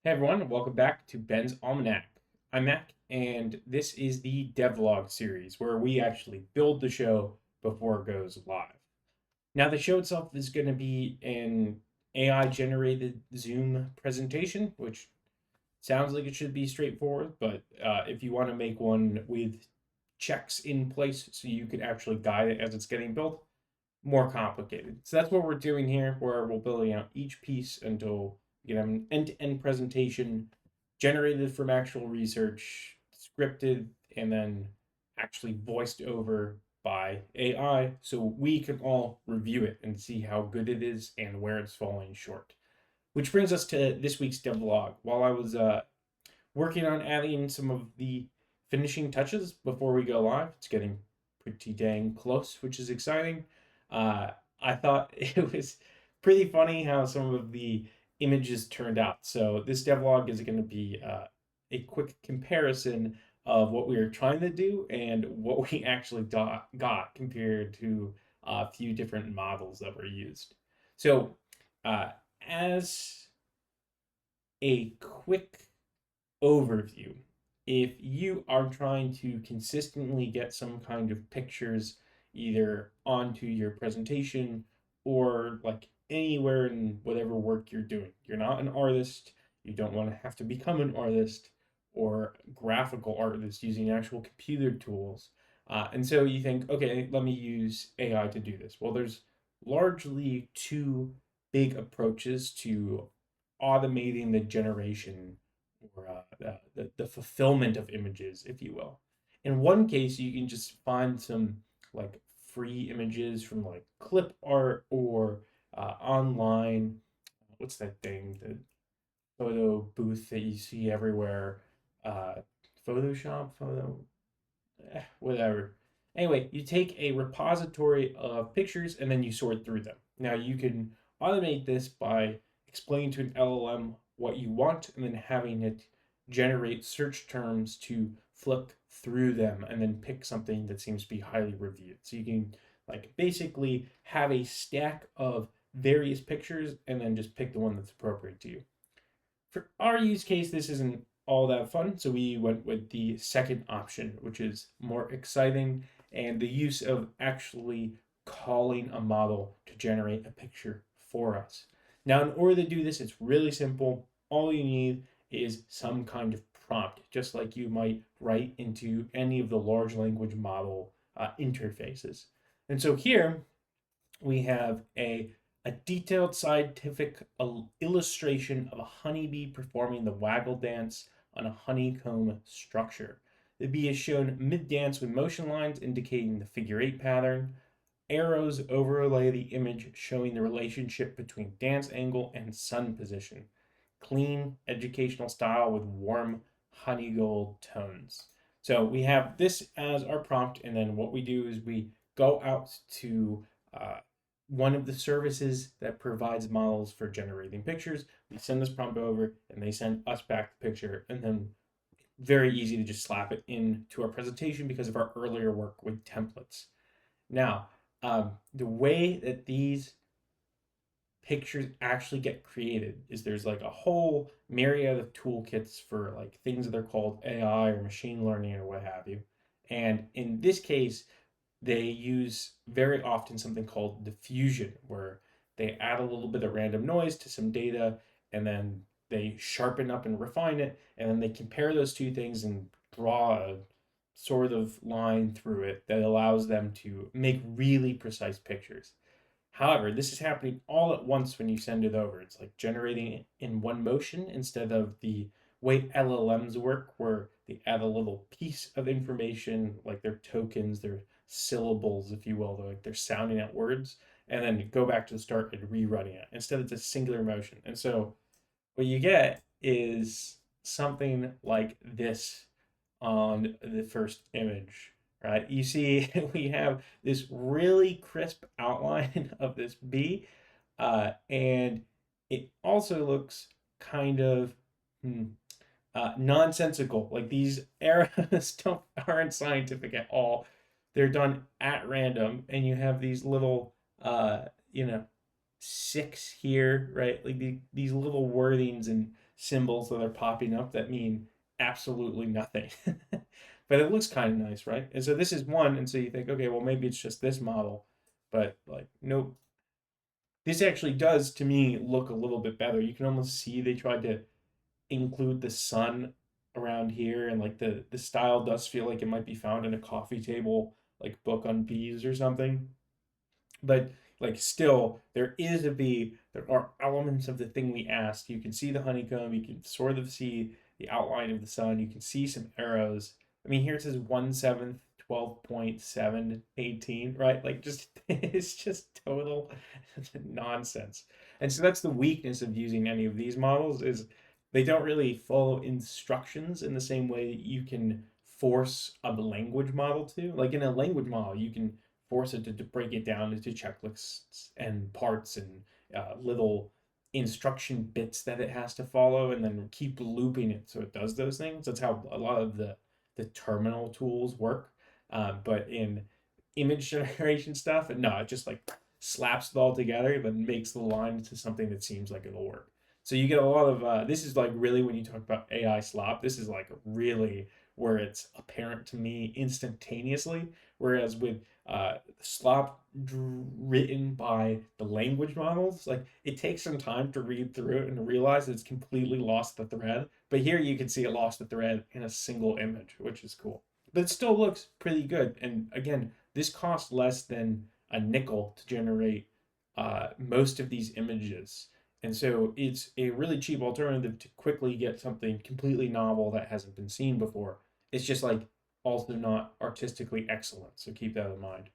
Hey everyone, welcome back to Ben's Almanac. I'm Mac, and this is the devlog series where we actually build the show before it goes live. Now, the show itself is going to be an AI generated Zoom presentation, which sounds like it should be straightforward, but if you want to make one with checks in place so you can actually guide it as it's getting built, more complicated. So that's what we're doing here, where we're building out each piece until you get an end-to-end presentation generated from actual research, scripted, and then actually voiced over by AI so we can all review it and see how good it is and where it's falling short. Which brings us to this week's devlog. While I was working on adding some of the finishing touches before we go live. It's getting pretty dang close, which is exciting. I thought it was pretty funny how some of the images turned out. So this devlog is going to be a quick comparison of what we were trying to do and what we actually got compared to a few different models that were used. So uh, as a quick overview. If you are trying to consistently get some kind of pictures either onto your presentation or like anywhere in whatever work you're doing, you're not an artist, you don't want to have to become an artist or graphical artist using actual computer tools. And so you think, okay, let me use AI to do this. Well, there's largely two big approaches to automating the generation or the fulfillment of images, if you will. In one case, you can just find some like free images from like clip art or online. What's that thing? The photo booth that you see everywhere. Uh, Photoshop, whatever. Anyway, you take a repository of pictures and then you sort through them. Now you can automate this by explaining to an LLM what you want and then having it generate search terms to flip through them and then pick something that seems to be highly reviewed. So you can like basically have a stack of various pictures and then just pick the one that's appropriate to you. For our use case, this isn't all that fun, so we went with the second option, which is more exciting and the use of actually calling a model to generate a picture for us. Now, in order to do this, it's really simple. All you need is some kind of prompt, just like you might write into any of the large language model interfaces. And so here we have a detailed scientific illustration of a honeybee performing the waggle dance on a honeycomb structure. The bee is shown mid dance with motion lines indicating the figure eight pattern. Arrows overlay the image showing the relationship between dance angle and sun position. Clean educational style with warm honey gold tones. So we have this as our prompt, and then what we do is we go out to one of the services that provides models for generating pictures. We send this prompt over, and they send us back the picture, and then very easy to just slap it into our presentation because of our earlier work with templates. Now, the way that these pictures actually get created is there's like a whole myriad of toolkits for like things that are called AI or machine learning or what have you. And in this case, they use very often something called diffusion, where they add a little bit of random noise to some data and then they sharpen up and refine it. And then they compare those two things and draw a sort of line through it that allows them to make really precise pictures. However, this is happening all at once when you send it over. It's like generating it in one motion instead of the way LLMs work, where they add a little piece of information, like their tokens, their syllables, if you will, like they're sounding out words, and then go back to the start and rerunning it. Instead, it's a singular motion. And so what you get is something like this on the first image, right? You see, we have this really crisp outline of this bee, and it also looks kind of nonsensical. Like these arrows aren't scientific at all. They're done at random, and you have these little, you know, six here, right? Like these little wordings and symbols that are popping up that mean absolutely nothing. But it looks kind of nice, right? And so this is one, and so you think, okay, well, maybe it's just this model, but like, nope. This actually does, to me, look a little bit better. You can almost see they tried to include the sun around here, and like the style does feel like it might be found in a coffee table like book on bees or something. But like still there is a bee, there are elements of the thing we asked. You can see the honeycomb, you can sort of see the outline of the sun, you can see some arrows. I mean, here it says 1/7 12.718, right? Like, just it's just total nonsense. And so that's the weakness of using any of these models, is they don't really follow instructions in the same way that you can force a language model to. Like in a language model, you can force it to break it down into checklists and parts and little instruction bits that it has to follow, and then keep looping it so it does those things. That's how a lot of the terminal tools work. But in image generation stuff, and no, it just like slaps it all together, but makes the line into something that seems like it'll work. So you get a lot of this is like really, when you talk about AI slop, this is like really where it's apparent to me instantaneously. Whereas with slop written by the language models, like it takes some time to read through it and to realize that it's completely lost the thread. But here you can see it lost the thread in a single image, which is cool. But it still looks pretty good. And again, this costs less than a nickel to generate most of these images. And so it's a really cheap alternative to quickly get something completely novel that hasn't been seen before. It's just like also not artistically excellent. So keep that in mind.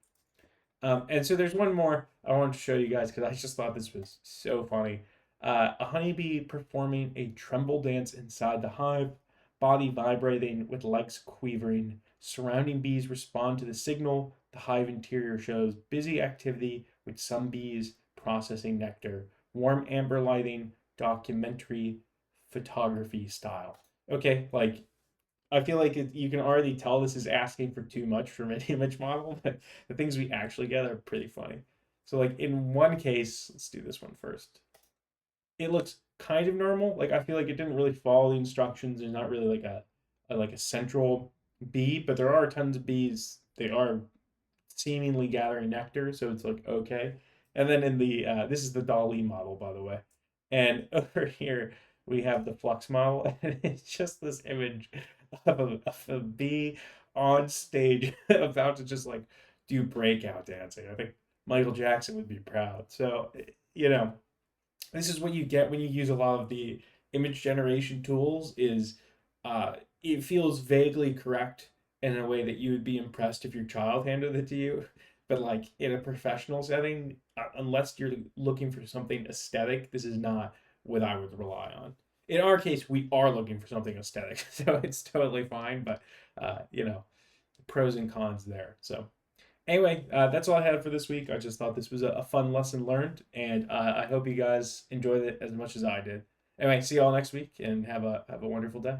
And so there's one more I wanted to show you guys because I just thought this was so funny. A honeybee performing a tremble dance inside the hive, body vibrating with legs quivering. Surrounding bees respond to the signal. The hive interior shows busy activity with some bees processing nectar. Warm amber lighting, documentary photography style. Okay, like I feel like you can already tell this is asking for too much from an image model, but the things we actually get are pretty funny. So, like in one case, let's do this one first. It looks kind of normal. Like I feel like it didn't really follow the instructions. There's not really like a central bee, but there are tons of bees. They are seemingly gathering nectar, so it's like okay. And then in the this is the DALL model, by the way, and over here we have the Flux model, and it's just this image of a bee on stage about to just like do breakout dancing. I think Michael Jackson would be proud. So you know, this is what you get when you use a lot of the image generation tools. Is it feels vaguely correct in a way that you would be impressed if your child handed it to you, but like in a professional setting, unless you're looking for something aesthetic, this is not what I would rely on. In our case, we are looking for something aesthetic, so it's totally fine. But you know, pros and cons there. So anyway, that's all I had for this week. I just thought this was a fun lesson learned, and I hope you guys enjoyed it as much as I did. Anyway, see you all next week, and have a wonderful day.